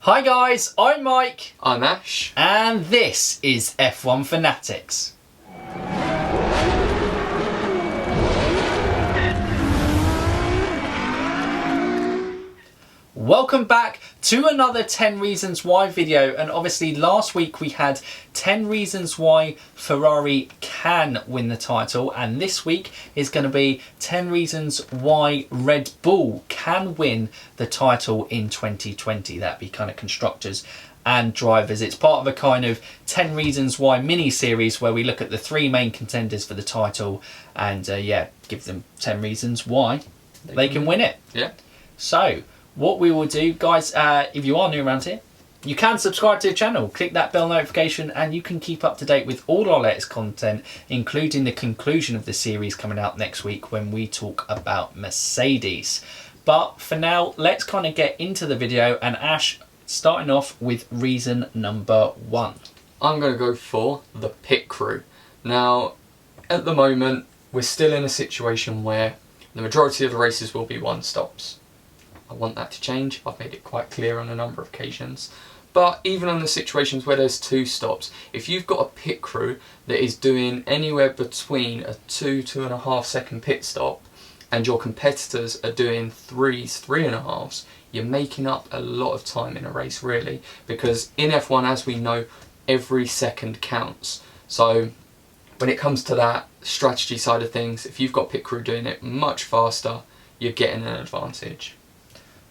Hi guys, I'm Mike. I'm Ash. And this is F1 Fanatics. Welcome back to another 10 Reasons Why video, and obviously last week we had 10 reasons why Ferrari can win the title, and this week is going to be 10 reasons why Red Bull can win the title in 2020. That'd be kind of constructors and drivers. It's part of a kind of 10 reasons why mini series where we look at the three main contenders for the title and give them 10 reasons why they can win it. Yeah. So what we will do, guys, if you are new around here, you can subscribe to the channel, click that bell notification, and you can keep up to date with all our latest content, including the conclusion of the series coming out next week when we talk about Mercedes. But for now, let's kind of get into the video, and Ash, starting off with reason number 1. I'm going to go for the pit crew. Now, at the moment, we're still in a situation where the majority of the races will be one stops. I want that to change. I've made it quite clear on a number of occasions. But even on the situations where there's 2 stops, if you've got a pit crew that is doing anywhere between a 2.5 second pit stop, and your competitors are doing 3s, 3.5s, you're making up a lot of time in a race, really. Because in F1, as we know, every second counts. So when it comes to that strategy side of things, if you've got pit crew doing it much faster, you're getting an advantage.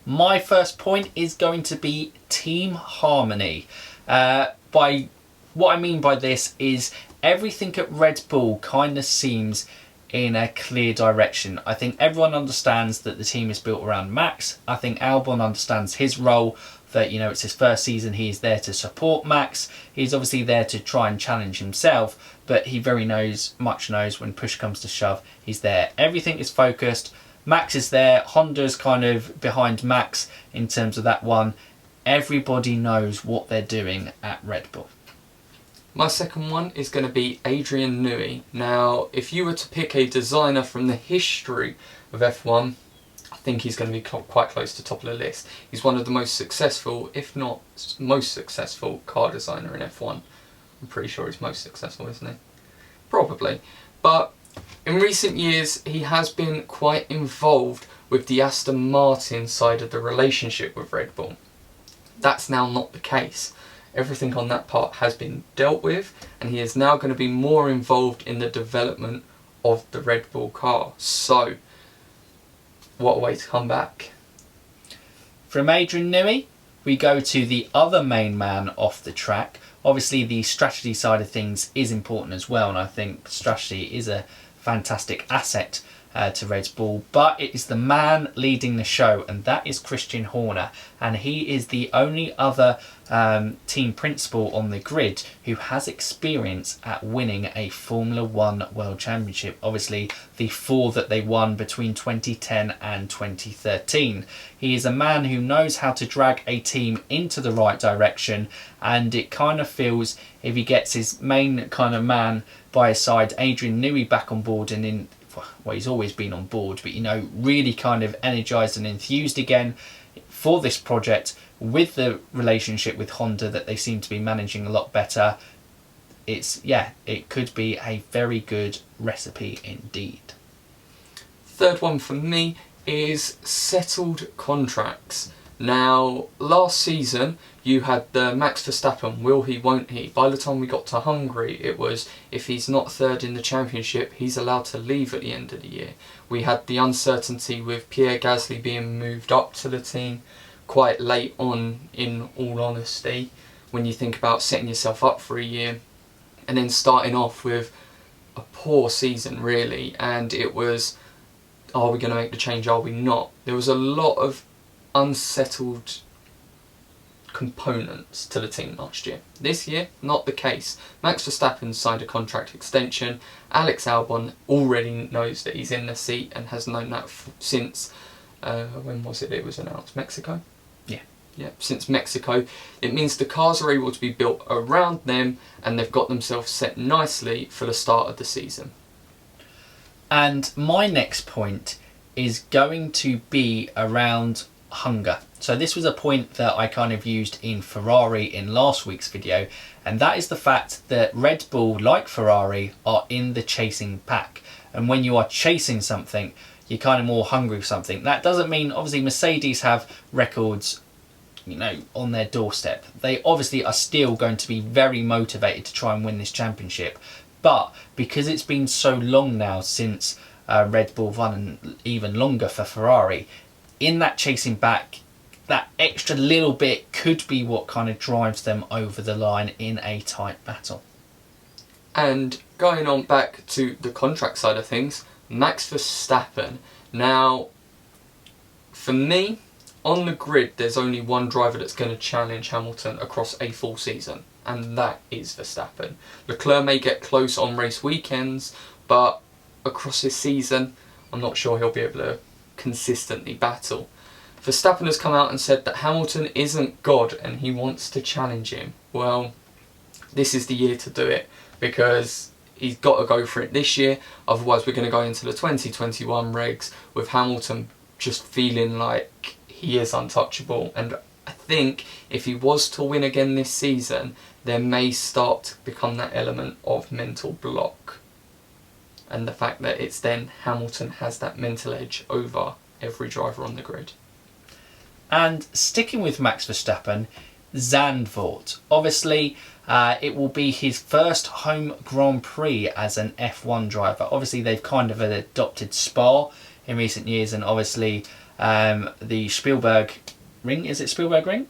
My first point is going to be team harmony. By what I mean by this is everything at Red Bull kind of seems in a clear direction. I think everyone understands that the team is built around Max. I think Albon understands his role, that, you know, it's his first season, he's there to support Max. He's obviously there to try and challenge himself, but he very much knows when push comes to shove, he's there. Everything is focused. Max is there, Honda's kind of behind Max in terms of that one. Everybody knows what they're doing at Red Bull. My second one is going to be ADRIAN. Now, if you were to pick a designer from the history of F1, I think he's going to be quite close to top of the list. He's one of the most successful, if not most successful, car designer in F1. I'm pretty sure he's most successful, isn't he? Probably. But in recent years, he has been quite involved with the Aston Martin side of the relationship with Red Bull. That's now not the case. Everything on that part has been dealt with, and he is now going to be more involved in the development of the Red Bull car. So, what a way to come back. From ADRIAN, we go to the other main man off the track. Obviously, the strategy side of things is important as well, and I think strategy is a fantastic asset to Red Bull, but it is the man leading the show, and that is Christian Horner, and he is the only other team principal on the grid who has experience at winning a Formula 1 World Championship. Obviously the 4 that they won between 2010 and 2013. He is a man who knows how to drag a team into the right direction, and it kind of feels, if he gets his main kind of man by his side, ADRIAN back on board, and in, well, he's always been on board, but, you know, really kind of energised and enthused again for this project, with the relationship with Honda that they seem to be managing a lot better. It could be a very good recipe indeed. Third one for me is settled contracts. Now, last season you had the Max Verstappen, will he, won't he? By the time we got to Hungary, it was, if he's not third in the championship, he's allowed to leave at the end of the year. We had the uncertainty with Pierre Gasly being moved up to the team quite late on, in all honesty, when you think about setting yourself up for a year and then starting off with a poor season, really. And it was, are we going to make the change, are we not? There was a lot of unsettled components to the team last year. This year, not the case. Max Verstappen signed a contract extension. Alex Albon already knows that he's in the seat and has known that since, when was it was announced? Mexico? Yeah, since Mexico. It means the cars are able to be built around them, and they've got themselves set nicely for the start of the season. And my next point is going to be around hunger. So this was a point that I kind of used in Ferrari in last week's video, and that is the fact that Red Bull, like Ferrari, are in the chasing pack. And when you are chasing something, you're kind of more hungry for something. That doesn't mean, obviously, Mercedes have records, you know, on their doorstep. They obviously are still going to be very motivated to try and win this championship. But because it's been so long now since Red Bull won, and even longer for Ferrari, in that chasing back, that extra little bit could be what kind of drives them over the line in a tight battle. And going on back to the contract side of things, Max Verstappen. Now, for me, on the grid, there's only one driver that's going to challenge Hamilton across a full season, and that is Verstappen. Leclerc may get close on race weekends, but across his season, I'm not sure he'll be able to consistently battle. Verstappen has come out and said that Hamilton isn't God and he wants to challenge him. Well, this is the year to do it, because he's got to go for it this year, otherwise we're going to go into the 2021 regs with Hamilton just feeling like he is untouchable. And I think if he was to win again this season, there may start to become that element of mental block, and the fact that it's then Hamilton has that mental edge over every driver on the grid. And sticking with Max Verstappen, Zandvoort. Obviously, it will be his first home Grand Prix as an F1 driver. Obviously, they've kind of adopted Spa in recent years, and obviously the Spielberg Ring. Is it Spielberg Ring?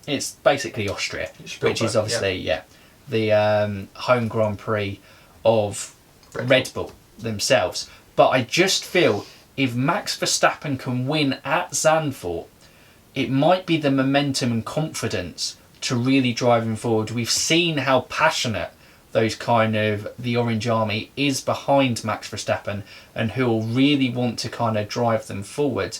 It's basically Austria, which is obviously the home Grand Prix of Red Bull themselves. But I just feel if Max Verstappen can win at Zandvoort, it might be the momentum and confidence to really drive him forward. We've seen how passionate those kind of the Orange Army is behind Max Verstappen, and who will really want to kind of drive them forward.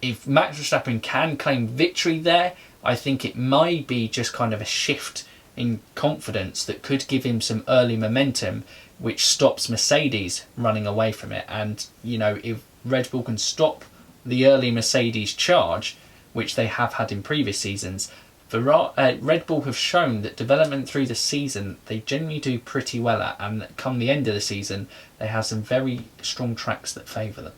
If Max Verstappen can claim victory there, I think it may be just kind of a shift in confidence that could give him some early momentum, which stops Mercedes running away from it. And, you know, if Red Bull can stop the early Mercedes charge, which they have had in previous seasons, Red Bull have shown that development through the season they generally do pretty well at, and come the end of the season they have some very strong tracks that favour them.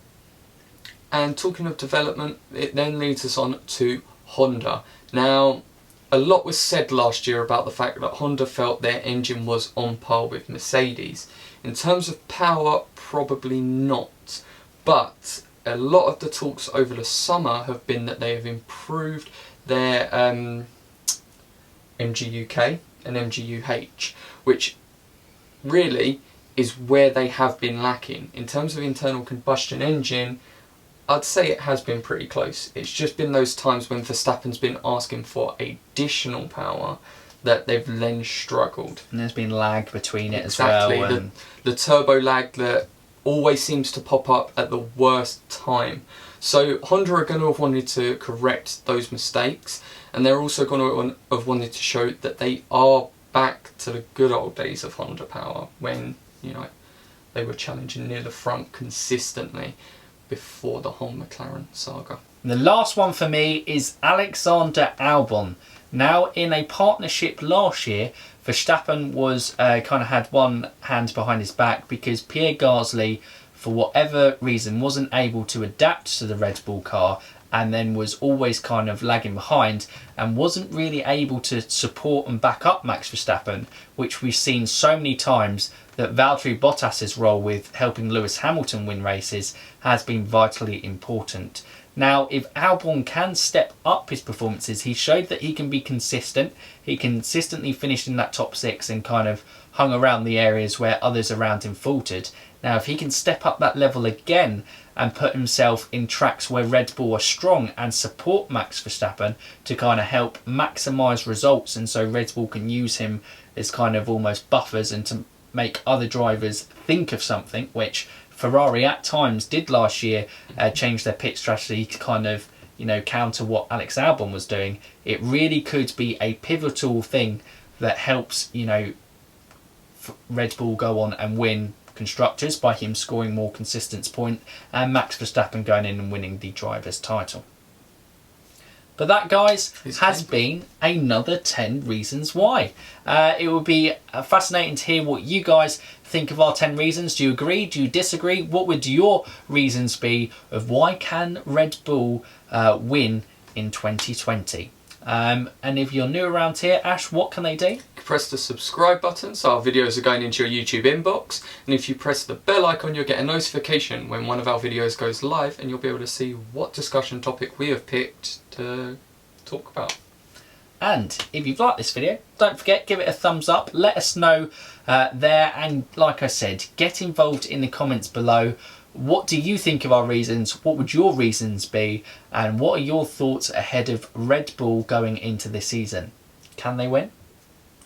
And talking of development, it then leads us on to Honda. Now, a lot was said last year about the fact that Honda felt their engine was on par with Mercedes. In terms of power, probably not, but a lot of the talks over the summer have been that they have improved their MGUK and MGUH, which really is where they have been lacking. In terms of internal combustion engine, I'd say it has been pretty close. It's just been those times when Verstappen's been asking for additional power that they've then struggled. And there's been lag between it exactly, as well. And the turbo lag that always seems to pop up at the worst time. So Honda are going to have wanted to correct those mistakes, and they're also going to have wanted to show that they are back to the good old days of Honda power, when, you know, they were challenging near the front consistently before the whole McLaren saga. And the last one for me is Alexander Albon. Now, in a partnership last year, Verstappen was kind of had one hand behind his back because Pierre Gasly, for whatever reason, wasn't able to adapt to the Red Bull car, and then was always kind of lagging behind and wasn't really able to support and back up Max Verstappen, which we've seen so many times that Valtteri Bottas's role with helping Lewis Hamilton win races has been vitally important. Now, if Albon can step up his performances, he showed that he can be consistent. He consistently finished in that top six and kind of hung around the areas where others around him faltered. Now, if he can step up that level again and put himself in tracks where Red Bull are strong and support Max Verstappen to kind of help maximise results, and so Red Bull can use him as kind of almost buffers and to make other drivers think of something, which Ferrari at times did last year, change their pit strategy to kind of, you know, counter what Alex Albon was doing. It really could be a pivotal thing that helps, you know, Red Bull go on and win constructors by him scoring more consistent points, and Max Verstappen going in and winning the driver's title. But that, guys, It's has been another 10 reasons why. It would be fascinating to hear what you guys think of our 10 reasons. Do you agree? Do you disagree? What would your reasons be of why can Red Bull win in 2020? And if you're new around here, Ash, what can they do? Press the subscribe button so our videos are going into your YouTube inbox, and if you press the bell icon you'll get a notification when one of our videos goes live, and you'll be able to see what discussion topic we have picked to talk about. And if you've liked this video, don't forget, give it a thumbs up, let us know there, and like I said, get involved in the comments below. What do you think of our reasons? What would your reasons be? And what are your thoughts ahead of Red Bull going into this season? Can they win?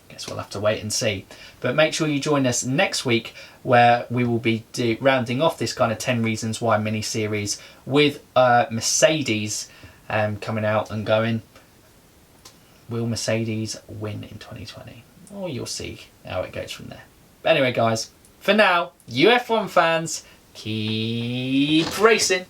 Guess we'll have to wait and see. But make sure you join us next week, where we will be rounding off this kind of 10 reasons why mini series with Mercedes coming out and going, will Mercedes win in 2020? Oh, you'll see how it goes from there. But anyway, guys, for now, you F1 fans, keep racing.